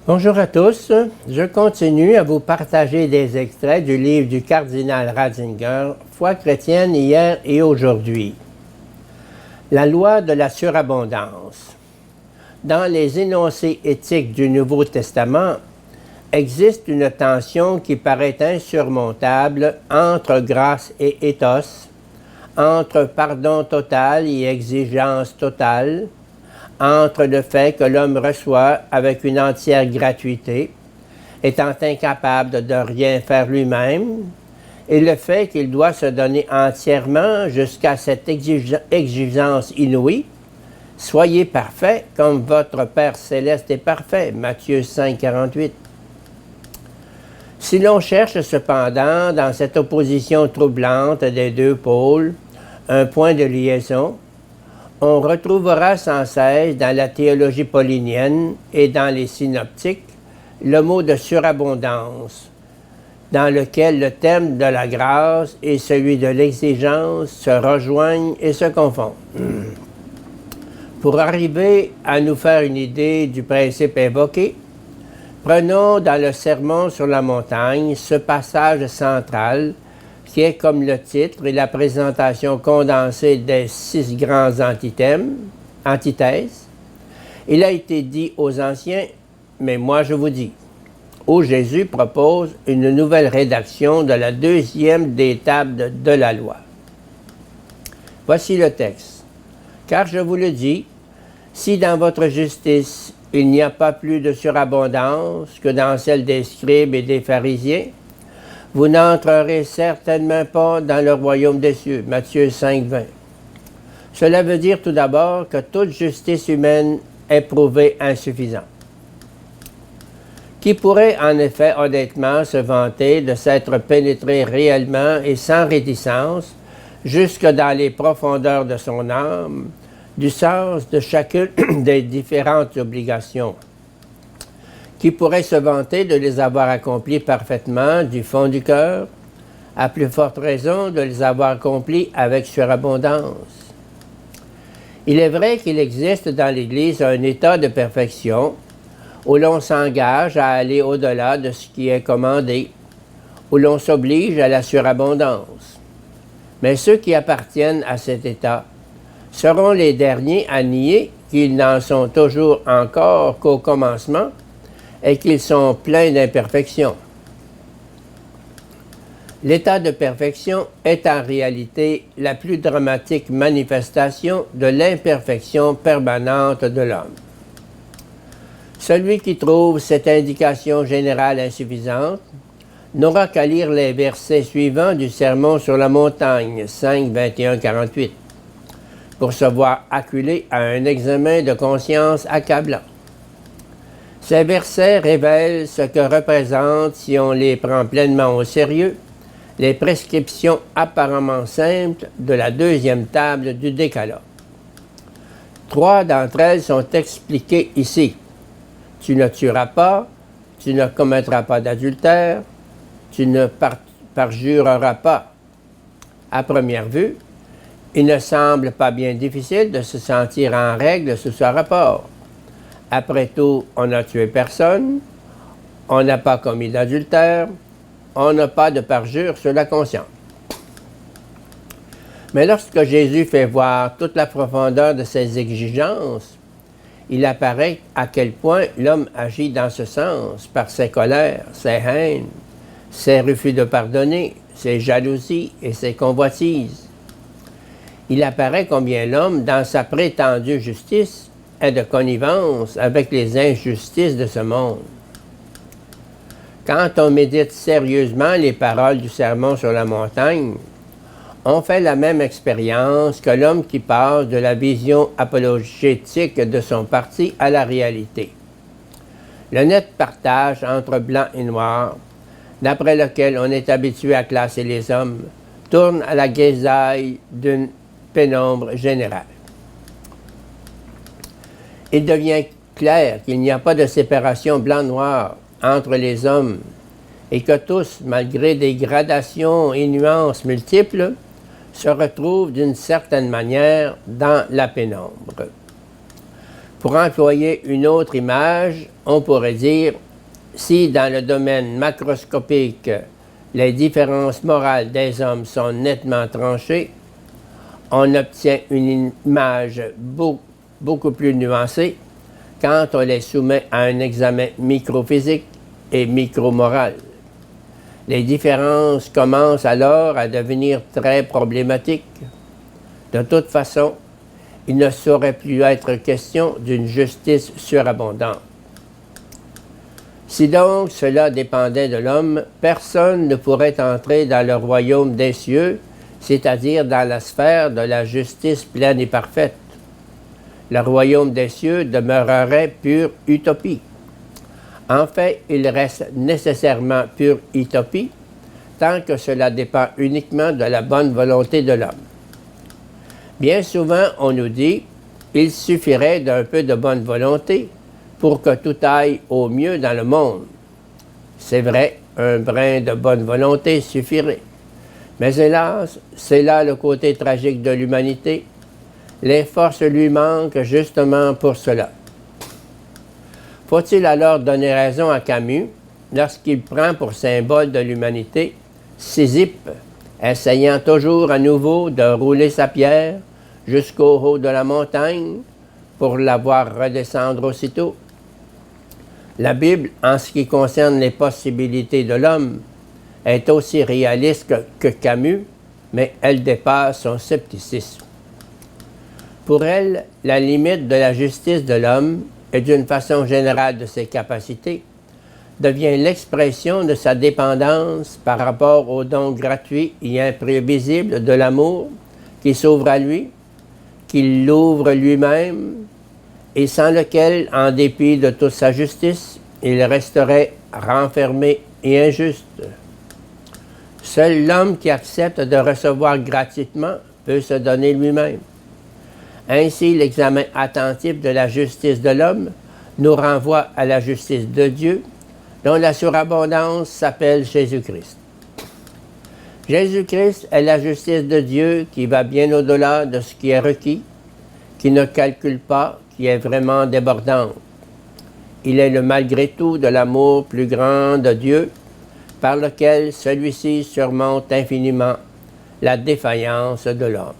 Bonjour à tous, je continue à vous partager des extraits du livre du cardinal Ratzinger, Foi chrétienne hier et aujourd'hui. La loi de la surabondance. Dans les énoncés éthiques du Nouveau Testament, existe une tension qui paraît insurmontable entre grâce et ethos, entre pardon total et exigence totale, entre le fait que l'homme reçoit avec une entière gratuité, étant incapable de rien faire lui-même, et le fait qu'il doit se donner entièrement jusqu'à cette exigence inouïe. Soyez parfaits comme votre Père céleste est parfait. Matthieu 5, 48. Si l'on cherche cependant dans cette opposition troublante des deux pôles un point de liaison, on retrouvera sans cesse dans la théologie paulinienne et dans les synoptiques le mot de surabondance, dans lequel le thème de la grâce et celui de l'exigence se rejoignent et se confondent. Pour arriver à nous faire une idée du principe évoqué, prenons dans le Sermon sur la montagne ce passage central qui est comme le titre et la présentation condensée des 6 grands antithèses. Il a été dit aux anciens, mais moi je vous dis, où Jésus propose une nouvelle rédaction de la deuxième des tables de la loi. Voici le texte. Car je vous le dis, si dans votre justice il n'y a pas plus de surabondance que dans celle des scribes et des pharisiens, vous n'entrerez certainement pas dans le royaume des cieux. Matthieu 5, 20. Cela veut dire tout d'abord que toute justice humaine est prouvée insuffisante. Qui pourrait en effet honnêtement se vanter de s'être pénétré réellement et sans réticence jusque dans les profondeurs de son âme, du sens de chacune des différentes obligations? Qui pourrait se vanter de les avoir accomplies parfaitement du fond du cœur, à plus forte raison de les avoir accomplies avec surabondance? Il est vrai qu'il existe dans l'Église un état de perfection où l'on s'engage à aller au-delà de ce qui est commandé, où l'on s'oblige à la surabondance. Mais ceux qui appartiennent à cet état seront les derniers à nier qu'ils n'en sont toujours encore qu'au commencement et qu'ils sont pleins d'imperfections. L'état de perfection est en réalité la plus dramatique manifestation de l'imperfection permanente de l'homme. Celui qui trouve cette indication générale insuffisante n'aura qu'à lire les versets suivants du Sermon sur la montagne, 5, 21, 48, pour se voir acculé à un examen de conscience accablant. Ces versets révèlent ce que représentent, si on les prend pleinement au sérieux, les prescriptions apparemment simples de la deuxième table du Décalogue. 3 d'entre elles sont expliquées ici. Tu ne tueras pas, tu ne commettras pas d'adultère, tu ne parjureras pas. À première vue, il ne semble pas bien difficile de se sentir en règle sous ce rapport. Après tout, on n'a tué personne, on n'a pas commis d'adultère, on n'a pas de parjure sur la conscience. Mais lorsque Jésus fait voir toute la profondeur de ses exigences, il apparaît à quel point l'homme agit dans ce sens par ses colères, ses haines, ses refus de pardonner, ses jalousies et ses convoitises. Il apparaît combien l'homme, dans sa prétendue justice, est de connivence avec les injustices de ce monde. Quand on médite sérieusement les paroles du Sermon sur la montagne, on fait la même expérience que l'homme qui passe de la vision apologétique de son parti à la réalité. Le net partage entre blanc et noir, d'après lequel on est habitué à classer les hommes, tourne à la grisaille d'une pénombre générale. Il devient clair qu'il n'y a pas de séparation blanc-noir entre les hommes et que tous, malgré des gradations et nuances multiples, se retrouvent d'une certaine manière dans la pénombre. Pour employer une autre image, on pourrait dire, si dans le domaine macroscopique, les différences morales des hommes sont nettement tranchées, on obtient une image beaucoup plus nuancée quand on les soumet à un examen microphysique et micromoral. Les différences commencent alors à devenir très problématiques. De toute façon, il ne saurait plus être question d'une justice surabondante. Si donc cela dépendait de l'homme, personne ne pourrait entrer dans le royaume des cieux, c'est-à-dire dans la sphère de la justice pleine et parfaite. Le royaume des cieux demeurerait pure utopie. En fait, il reste nécessairement pure utopie tant que cela dépend uniquement de la bonne volonté de l'homme. Bien souvent, on nous dit qu'il suffirait d'un peu de bonne volonté pour que tout aille au mieux dans le monde. C'est vrai, un brin de bonne volonté suffirait. Mais hélas, c'est là le côté tragique de l'humanité. Les forces lui manquent justement pour cela. Faut-il alors donner raison à Camus lorsqu'il prend pour symbole de l'humanité Sisyphe, essayant toujours à nouveau de rouler sa pierre jusqu'au haut de la montagne pour la voir redescendre aussitôt? La Bible, en ce qui concerne les possibilités de l'homme, est aussi réaliste que Camus, mais elle dépasse son scepticisme. Pour elle, la limite de la justice de l'homme et d'une façon générale de ses capacités devient l'expression de sa dépendance par rapport au don gratuit et imprévisible de l'amour qui s'ouvre à lui, qu'il l'ouvre lui-même, et sans lequel, en dépit de toute sa justice, il resterait renfermé et injuste. Seul l'homme qui accepte de recevoir gratuitement peut se donner lui-même. Ainsi, l'examen attentif de la justice de l'homme nous renvoie à la justice de Dieu, dont la surabondance s'appelle Jésus-Christ. Jésus-Christ est la justice de Dieu qui va bien au-delà de ce qui est requis, qui ne calcule pas, qui est vraiment débordante. Il est le malgré tout de l'amour plus grand de Dieu, par lequel celui-ci surmonte infiniment la défaillance de l'homme.